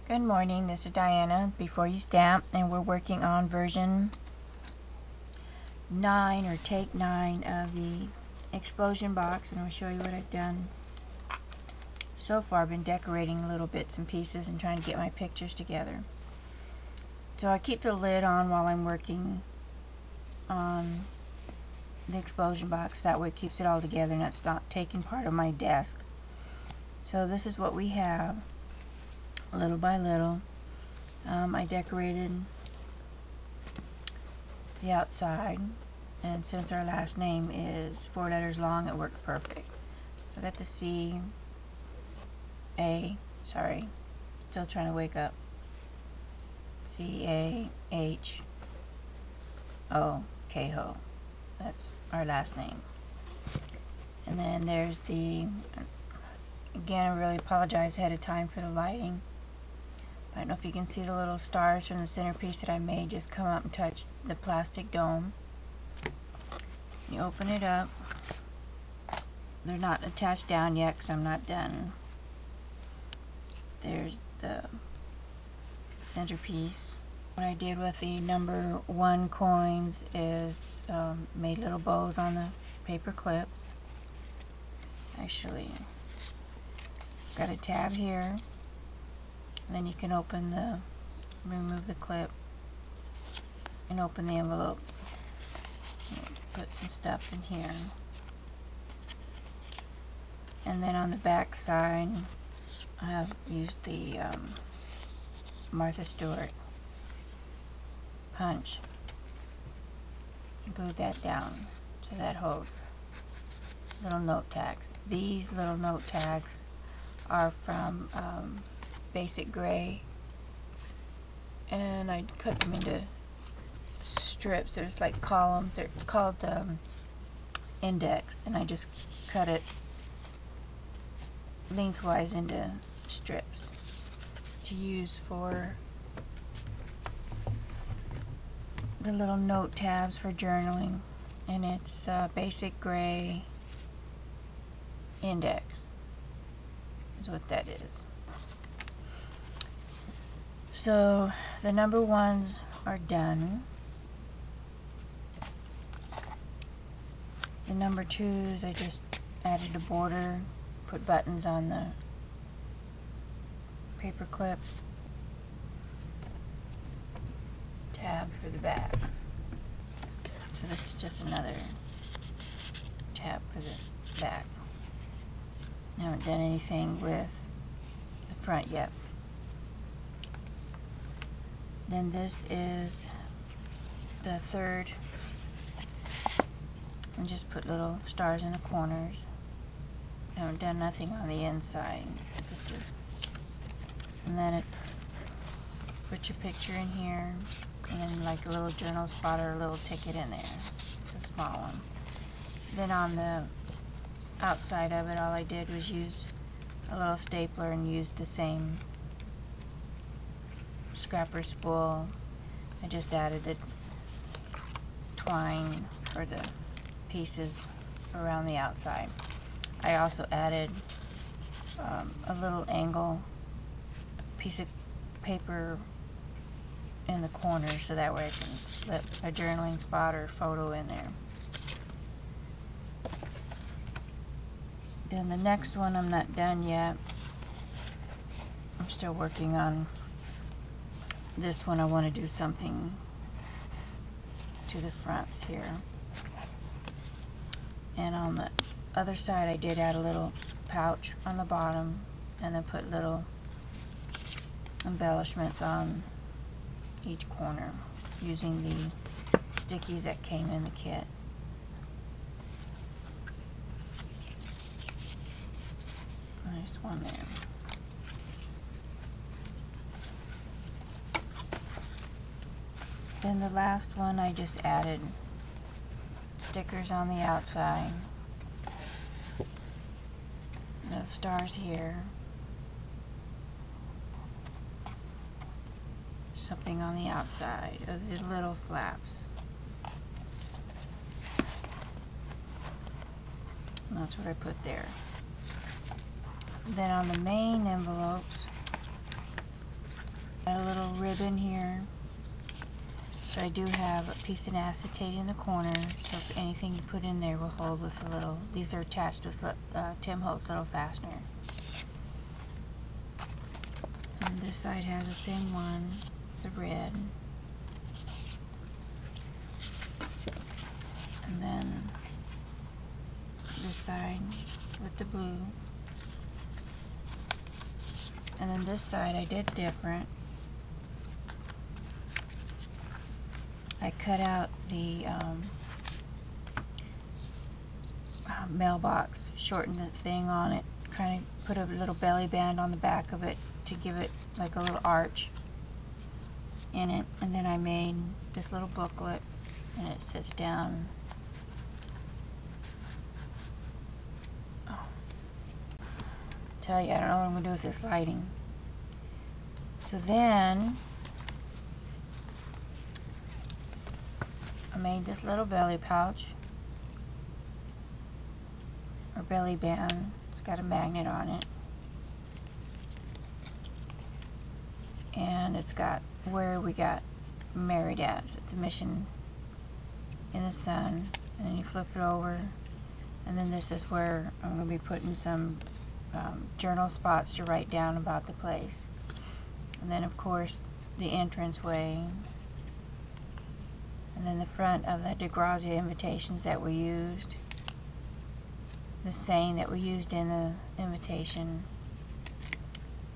Good morning, this is Diana, Before You Stamp, and we're working on version 9 or take 9 of the explosion box, and I'll show you what I've done so far. I've been decorating little bits and pieces and trying to get my pictures together. So I keep the lid on while I'm working on the explosion box, that way it keeps it all together and it's not taking part of my desk. So this is what we have, little by little. I decorated the outside, and since our last name is 4 letters long, it worked perfect. So I got the C, A, sorry, still trying to wake up, C, A, H, O, K-Ho. That's our last name. And then there's the, again, I really apologize ahead of time for the lighting. I don't know if you can see the little stars from the centerpiece that I made just come up and touch the plastic dome. You open it up. They're not attached down yet because I'm not done. There's the centerpiece. What I did with the number 1 coins is made little bows on the paper clips. Actually, got a tab here. And then you can remove the clip and open the envelope. Put some stuff in here. And then on the back side, I have used the Martha Stewart punch. Glue that down so that holds little note tags. These little note tags are from Basic Gray, and I cut them into strips. There's like columns. They're called index, and I just cut it lengthwise into strips to use for the little note tabs for journaling. And it's Basic Gray Index is what that is. So the number 1s are done. The number 2s, I just added a border, put buttons on the paper clips, tab for the back. So this is just another tab for the back. I haven't done anything with the front yet. Then this is the 3rd, and just put little stars in the corners. I haven't done nothing on the inside. This is, and then it put your picture in here, and then like a little journal spot or a little ticket in there. It's a small one. Then on the outside of it, all I did was use a little stapler and used the same scrapper spool. I just added the twine for the pieces around the outside. I also added a little angle piece of paper in the corner so that way I can slip a journaling spot or photo in there. Then the next one, I'm not done yet. I'm still working on this one. I want to do something to the fronts here. And on the other side, I did add a little pouch on the bottom and then put little embellishments on each corner using the stickies that came in the kit. Nice one there. Then the last one, I just added stickers on the outside. The stars here. Something on the outside of the little flaps. And that's what I put there. Then on the main envelopes, Got a little ribbon here. So I do have a piece of acetate in the corner, so if anything you put in there will hold with a little, these are attached with Tim Holtz little fastener. And this side has the same one, the red. And then this side with the blue. And then this side I did different. I cut out the mailbox, shortened the thing on it, kind of put a little belly band on the back of it to give it like a little arch in it, and then I made this little booklet, and it sits down. Tell you, I don't know what I'm going to do with this lighting. So then I made this little belly pouch, or belly band. It's got a magnet on it, and it's got where we got married at. So it's a mission in the sun, and then you flip it over, and then this is where I'm going to be putting some journal spots to write down about the place. And then of course the entranceway, and then the front of the DeGrazia invitations that we used, the saying that we used in the invitation,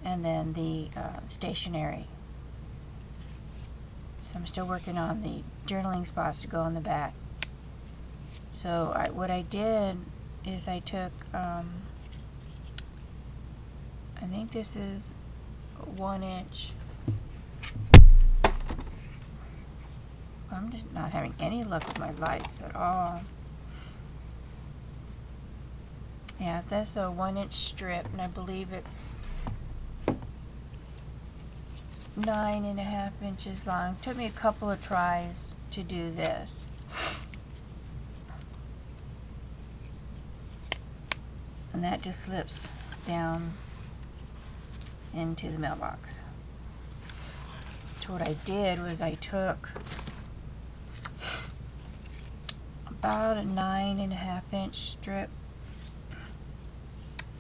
and then the stationery. So I'm still working on the journaling spots to go on the back. So what I did is I took I think this is 1 inch. I'm just not having any luck with my lights at all. Yeah, that's a 1 inch strip, and I believe it's 9.5 inches long. Took me a couple of tries to do this. And that just slips down into the mailbox. So what I did was I took about a 9.5 inch strip,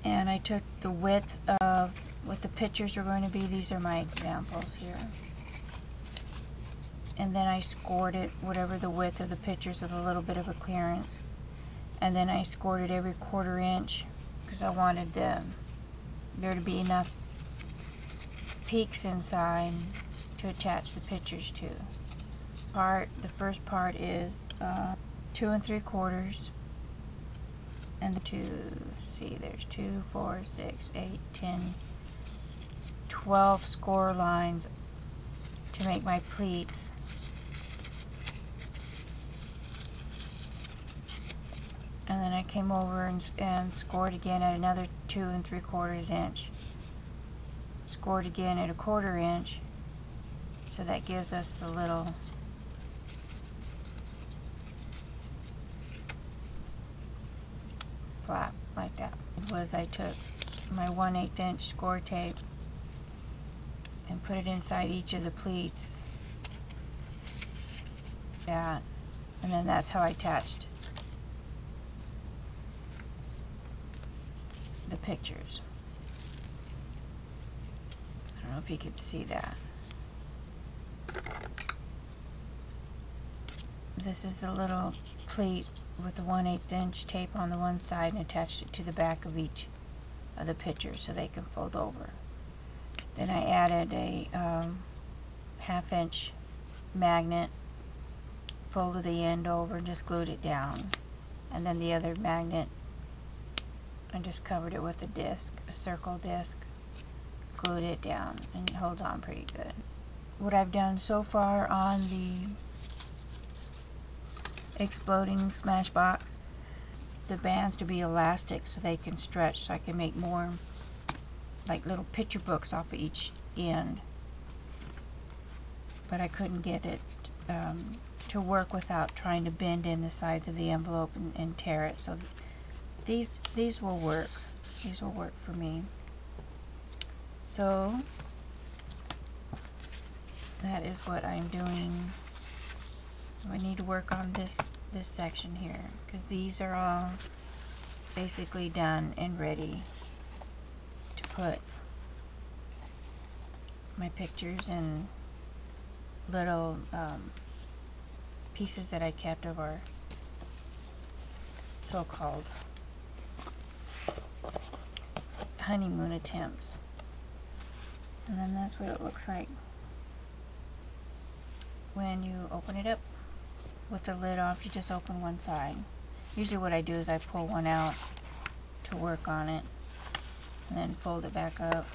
and I took the width of what the pictures are going to be. These are my examples here. And then I scored it, whatever the width of the pictures, with a little bit of a clearance. And then I scored it every 1/4 inch because I wanted there to be enough peaks inside to attach the pictures to. The first part is 2 3/4, and there's 2, 4, 6, 8, 10, 12 score lines to make my pleats. And then I came over and scored again at another 2 3/4 inch. Scored again at a 1/4 inch, so that gives us the little flap like that. I took my 1/8 inch score tape and put it inside each of the pleats. And then that's how I attached the pictures. I don't know if you could see that. This is the little pleat with the 1/8 inch tape on the one side, and attached it to the back of each of the pictures so they can fold over. Then I added a 1/2 inch magnet, folded the end over, and just glued it down. And then the other magnet, I just covered it with a disc, a circle disc, glued it down, and it holds on pretty good. What I've done so far on the exploding Smashbox, the bands to be elastic so they can stretch, so I can make more like little picture books off of each end. But I couldn't get it to work without trying to bend in the sides of the envelope and tear it. So these will work. These will work for me. So that is what I'm doing. I need to work on this section here, because these are all basically done and ready to put my pictures and little pieces that I kept of our so-called honeymoon attempts. And then that's what it looks like when you open it up with the lid off. You just open one side. Usually what I do is I pull one out to work on it and then fold it back up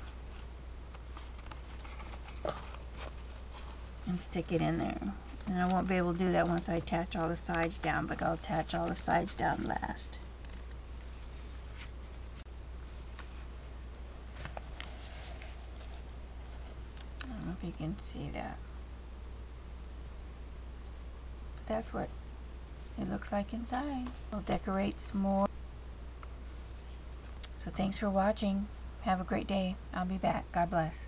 and stick it in there. And I won't be able to do that once I attach all the sides down, but I'll attach all the sides down last. I don't know if you can see that. But that's what it looks like inside. We'll decorate some more. So thanks for watching. Have a great day. I'll be back. God bless.